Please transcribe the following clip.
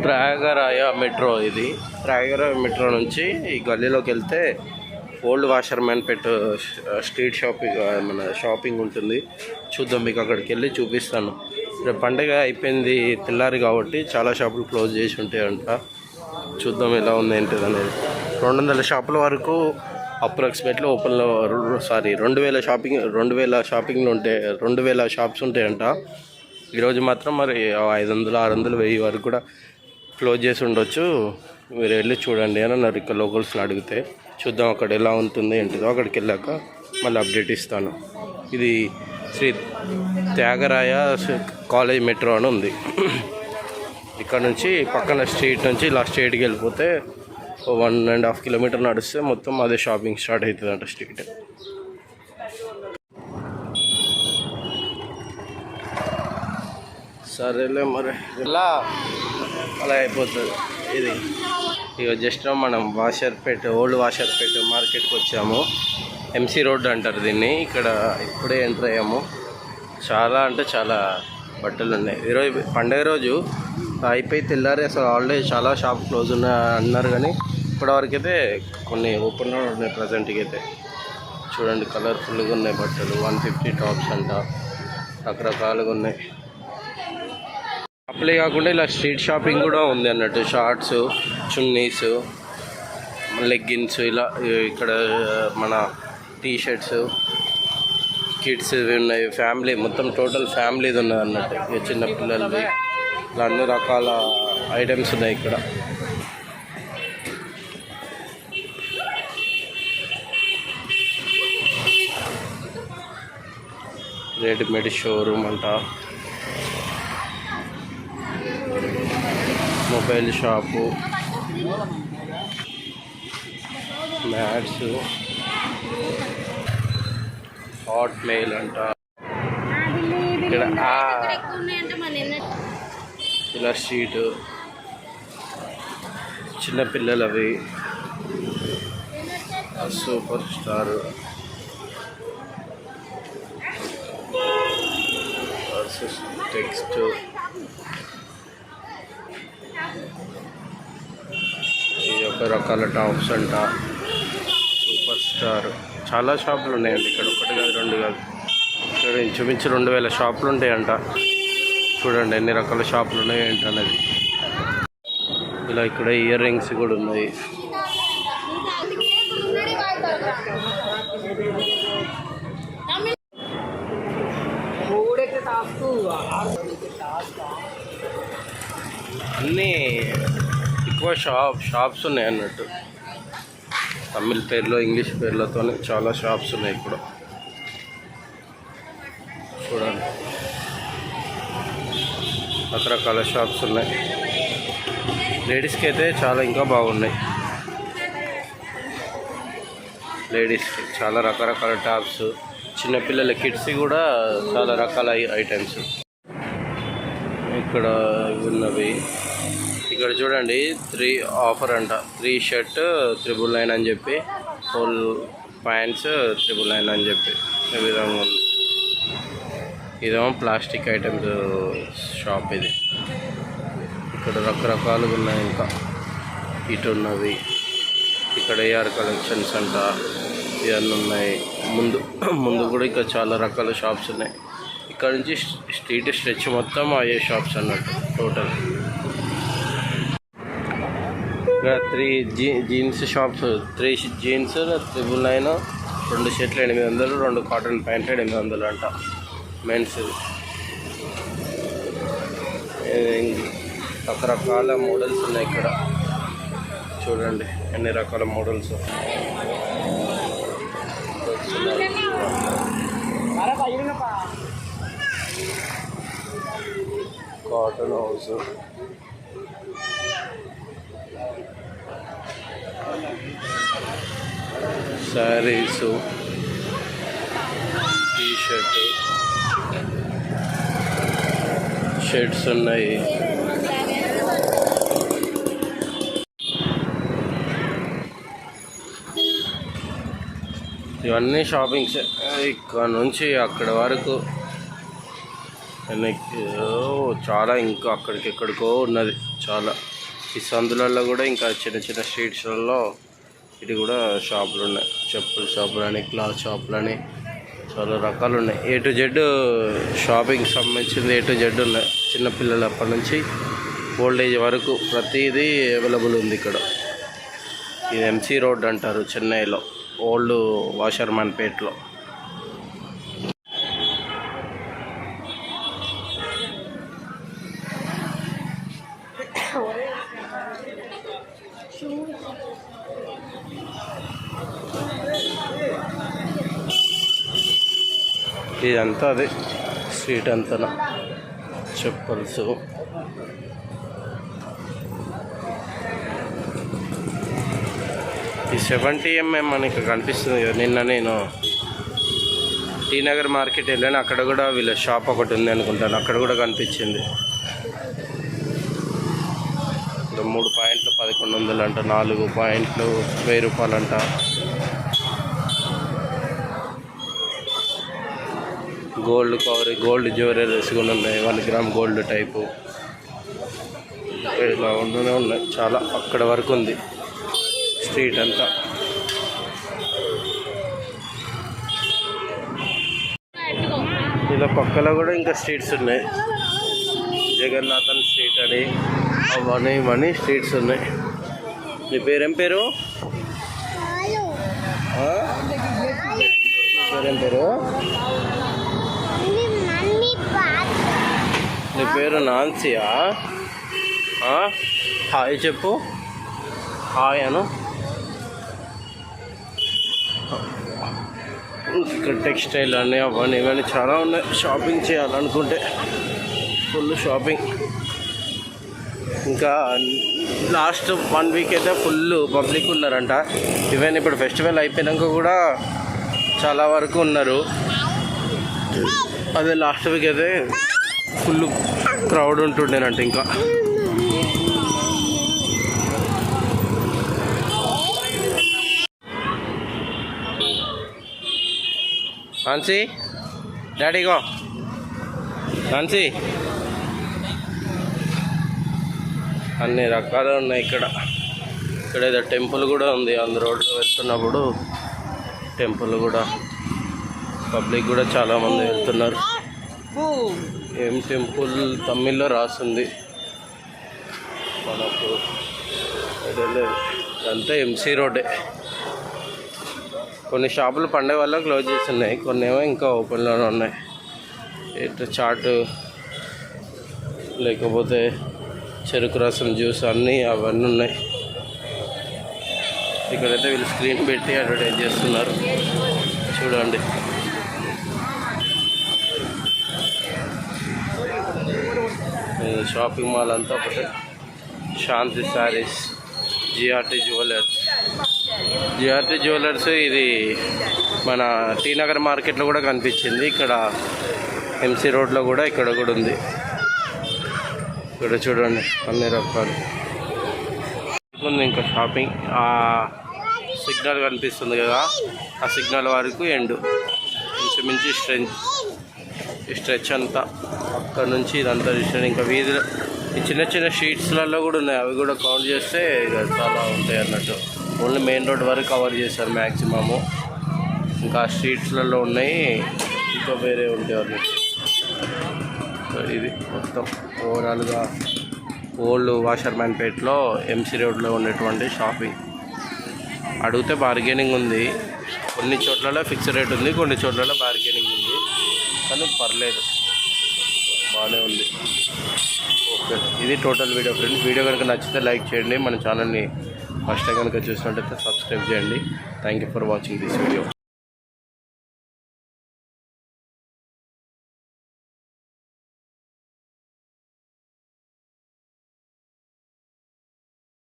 Thyagaraya metro ఇది. Thyagaraya metro నుంచి ఈ గల్లీలోకి వెళ్తే ఓల్డ్ వాషర్మెన్ పెట్ స్ట్రీట్ షాపింగ్ మన షాపింగ్ ఉంటుంది. చూద్దాం, మీకు అక్కడికి వెళ్ళి చూపిస్తాను. రేపు పండుగ అయిపోయింది తెల్లారి కాబట్టి చాలా షాపులు క్లోజ్ చేసి ఉంటాయంట. చూద్దాం ఎలా ఉంది ఏంటిది అనేది. 200 షాపుల వరకు అప్రాక్సిమేట్లీ ఓపెన్లో 2000 షాపింగ్లు ఉంటాయి, 2000 షాప్స్ ఉంటాయంట. ఈరోజు మాత్రం మరి 500, 600, 1000 వరకు కూడా క్లోజ్ చేసి ఉండొచ్చు. మీరు వెళ్ళి చూడండి అని అన్నారు ఇక్కడ లోకల్స్ని అడిగితే. చూద్దాం అక్కడ ఎలా ఉంటుంది ఏంటిదో. అక్కడికి వెళ్ళాక మళ్ళీ అప్డేట్ ఇస్తాను. ఇది శ్రీ త్యాగరాయ కాలేజ్ మెట్రో అని ఉంది. ఇక్కడ నుంచి పక్కన స్ట్రీట్ నుంచి ఇలా స్ట్రీట్కి వెళ్ళిపోతే 1.5 కిలోమీటర్ నడిస్తే మొత్తం అదే షాపింగ్ స్టార్ట్ అవుతుందంట స్ట్రీట్. సరేలే మరి ఇలా అలా అయిపోతుంది ఇది. ఇక జస్ట్ మనం ఓల్డ్ వాషర్పేట మార్కెట్కి వచ్చాము. ఎంసీ రోడ్ అంటారు దీన్ని. ఇక్కడ ఇప్పుడే ఎంటర్ అయ్యాము. చాలా అంటే చాలా బట్టలు ఉన్నాయి. ఈరోజు పండుగ రోజు అయిపోయి తెల్లారి అసలు ఆల్రెడీ చాలా షాప్ క్లోజ్ అన్నారు, కానీ ఇప్పటివరకు అయితే కొన్ని ఓపెన్లో ఉన్నాయి ప్రజెంట్కి అయితే. చూడండి కలర్ఫుల్గా ఉన్నాయి బట్టలు. 150 టాప్స్ అంట, రకరకాలుగా ఉన్నాయి. అప్లై కాకుండా ఇలా స్ట్రీట్ షాపింగ్ కూడా ఉంది అన్నట్టు. షార్ట్స్, చున్నీస్, లెగ్గిన్స్, ఇలా ఇక్కడ మన టీషర్ట్స్, కిడ్స్ ఉన్నాయి. ఫ్యామిలీ మొత్తం టోటల్ ఫ్యామిలీది ఉన్నది అన్నట్టు. ఇక చిన్నపిల్లలది ఇలా అన్ని రకాల ఐటమ్స్ ఉన్నాయి ఇక్కడ. రెడీమేడ్ షోరూమ్ అంట, mobile shop, mats, hot mail అంట. ఇక్కడ ఇలా స్ట్రీట్ చిన్నపిల్లలవి, సూపర్ స్టార్ వర్సెస్ టెక్స్ట్, ఈ యొక్క రకాల టాప్స్ అంట, సూపర్ స్టార్. చాలా షాపులు ఉన్నాయండి ఇక్కడ. 1 కాదు 2 కాదు, ఇక్కడ ఇంచుమించు 2000 షాపులు ఉంటాయంట. చూడండి ఎన్ని రకాల షాపులు ఉన్నాయి ఏంటనేది. ఇలా ఇక్కడ ఇయర్ రింగ్స్ కూడా ఉన్నాయి. అన్నీ ఎక్కువ షాప్స్ ఉన్నాయి అన్నట్టు. తమిళ్ పేర్లో, ఇంగ్లీష్ పేర్లతో చాలా షాప్స్ ఉన్నాయి ఇప్పుడు. చూడండి రకరకాల షాప్స్ ఉన్నాయి. లేడీస్కి అయితే చాలా ఇంకా బాగున్నాయి. లేడీస్కి చాలా రకరకాల టాప్స్, చిన్నపిల్లల కిడ్స్ కూడా చాలా రకాల ఐటమ్స్ ఇక్కడ ఉన్నవి. ఇక్కడ చూడండి 3 ఆఫర్ అంట. 3 షర్ట్ 999 అని చెప్పి, 4 ప్యాంట్స్ 999 అని చెప్పి ఈ విధంగా ఉంది. ఇదేమో ప్లాస్టిక్ ఐటమ్స్ షాప్ ఇది. ఇక్కడ రకరకాలుగా ఉన్నాయి. ఇంకా ఇటు ఉన్నవి. ఇక్కడ ఏఆర్ కలెక్షన్స్ అంట ఇవన్నీ ఉన్నాయి. ముందు కూడా ఇంకా చాలా రకాల షాప్స్ ఉన్నాయి. ఇక్కడ నుంచి స్ట్రీట్ స్ట్రెచ్ మొత్తం అయ్యే షాప్స్ అన్నట్టు టోటల్. ఇక్కడ 3 జీన్స్ షాప్స్. 3 జీన్స్ 999, 2 షర్ట్లు 800, 2 కాటన్ ప్యాంట్లు 800 అంట మెన్స్. రకరకాల మోడల్స్ ఉన్నాయి ఇక్కడ. చూడండి ఎన్ని రకాల models. Cotton house, saris, t shirt, shirts ఉన్నాయి. ఇవన్నీ షాపింగ్స్. ఇక్కడ నుంచి అక్కడ వరకు చాలా ఇంకా అక్కడికి ఎక్కడికో ఉన్నది చాలా. ఈ సందులలో కూడా ఇంకా చిన్న చిన్న స్ట్రీట్స్లలో ఇది కూడా షాపులు ఉన్నాయి. చెప్పుల షాపులని, క్లాత్ షాపులని చాలా రకాలు ఉన్నాయి. ఏ టు జెడ్ షాపింగ్ సంబంధించింది ఏ టు జెడ్ ఉన్నాయి. చిన్నపిల్లలు అప్పటి నుంచి ఓల్డ్ ఏజ్ వరకు ప్రతిదీ అవైలబుల్ ఉంది ఇక్కడ. ఇది ఎంసీ రోడ్ అంటారు చెన్నైలో, ఓల్డ్ వాషర్మన్ పేట్లో. ఇదంతా అదే స్ట్రీట్ అంతా చెప్పల్స్. ఈ 70mm మనకి కనిపిస్తుంది కదా. నిన్న నేను టీ నగర్ మార్కెట్ వెళ్ళాను, అక్కడ కూడా వీళ్ళ షాప్ ఒకటి ఉంది అనుకుంటాను, అక్కడ కూడా కనిపించింది. 3 పాయింట్లు 1100 అంట, 4 పాయింట్లు 1000 రూపాయలంట. గోల్డ్ కవర్, గోల్డ్ జ్యువెలరీస్ కూడా ఉన్నాయి, 1 గ్రామ్ గోల్డ్ టైపు. ఇలా ఉండనే ఉన్నాయి చాలా, అక్కడ వరకు ఉంది స్ట్రీట్ అంతా. ఇలా పక్కలో కూడా ఇంకా స్ట్రీట్స్ ఉన్నాయి. జగన్నాథన్ స్ట్రీట్ అని అవన్నీ ఇవన్నీ స్ట్రీట్స్ ఉన్నాయి. నీ పేరేం పేరు? పేరేం పేరు? నీ పేరు నాన్సీయా? హాయ్ చెప్పు, హాయ్ అను. ఇక్కడ టెక్స్టైల్ అని అవన్నీ ఇవన్నీ చాలా ఉన్నాయి. షాపింగ్ చేయాలనుకుంటే ఫుల్ షాపింగ్. ఇంకా లాస్ట్ 1 వీక్ అయితే ఫుల్ పబ్లిక్ ఉన్నారంట. ఈవెన్ ఇప్పుడు ఫెస్టివల్ అయిపోయాక కూడా చాలా వరకు ఉన్నారు. అదే లాస్ట్ వీక్ అయితే ఫుల్ క్రౌడ్ ఉంటుండేనంట. ఇంకా నాన్సీ, డాడీగో నాన్సీ, అన్ని రకాలు ఉన్నాయి ఇక్కడ. ఇక్కడ ఏదో టెంపుల్ కూడా ఉంది. ఆన్ రోడ్లో వెళ్తున్నప్పుడు టెంపుల్ కూడా, పబ్లిక్ కూడా చాలామంది వెళ్తున్నారు. ఏం టెంపుల్ తమిళ్లో రాస్తుంది మనకు అంతా. ఎంసీ రోడ్డే. కొన్ని షాపులు పండే వల్ల క్లోజ్ చేసి ఉన్నాయి, కొన్ని ఏమో ఇంకా ఓపెన్లోనే ఉన్నాయి. ఇట్లా చాట్ లేకపోతే చెరుకు రసం జ్యూస్ అన్నీ అవన్నీ ఉన్నాయి. ఇక్కడైతే వీళ్ళు స్క్రీన్ పెట్టి అడ్వర్టైజ్ చేస్తున్నారు చూడండి. షాపింగ్ మాల్ అంతా ఒకటే. Shanti saris, GRT jewellers. GRT jewellers ఇది మన టీ నగర్ మార్కెట్లో కూడా కనిపించింది. ఇక్కడ ఎంసీ రోడ్లో కూడా ఇక్కడ కూడా ఉంది. ఇక్కడ చూడండి అన్ని రకాలు ఉంది. ఇంకా షాపింగ్ సిగ్నల్ కనిపిస్తుంది కదా, ఆ సిగ్నల్ వరకు ఎండు ఇంచుమించి స్ట్రెచ్ అంతా అక్కడ నుంచి ఇదంతా చూసాను. ఇంకా వీధిలో ఈ చిన్న చిన్న స్ట్రీట్స్లలో కూడా ఉన్నాయి, అవి కూడా కౌంట్ చేస్తే ఇక చాలా ఉంటాయి అన్నట్టు. ఓన్లీ మెయిన్ రోడ్ వరకు కవర్ చేశారు మ్యాక్సిమము. ఇంకా స్ట్రీట్స్లలో ఉన్నాయి, ఇంకా వేరే ఉంటాయి అన్నట్టు. ఇది మొత్తం ఓవరాల్గా ఓల్డ్ వాషర్మ్యాన్ పేట్లో ఎంసీ రోడ్లో ఉన్నటువంటి షాపింగ్. అడిగితే బార్గెనింగ్ ఉంది, కొన్ని చోట్లలో ఫిక్స్డ్ రేట్ ఉంది, కొన్ని చోట్లలో బార్గెనింగ్ ఉంది, కానీ పర్లేదు బాగానే ఉంది. ఓకే, ఇది టోటల్ వీడియో ఫ్రెండ్స్. వీడియో కనుక నచ్చితే లైక్ చేయండి, మన ఛానల్ని ఫస్ట్ టైం కనుక చూసినట్టయితే సబ్స్క్రైబ్ చేయండి. Thank you for watching this video.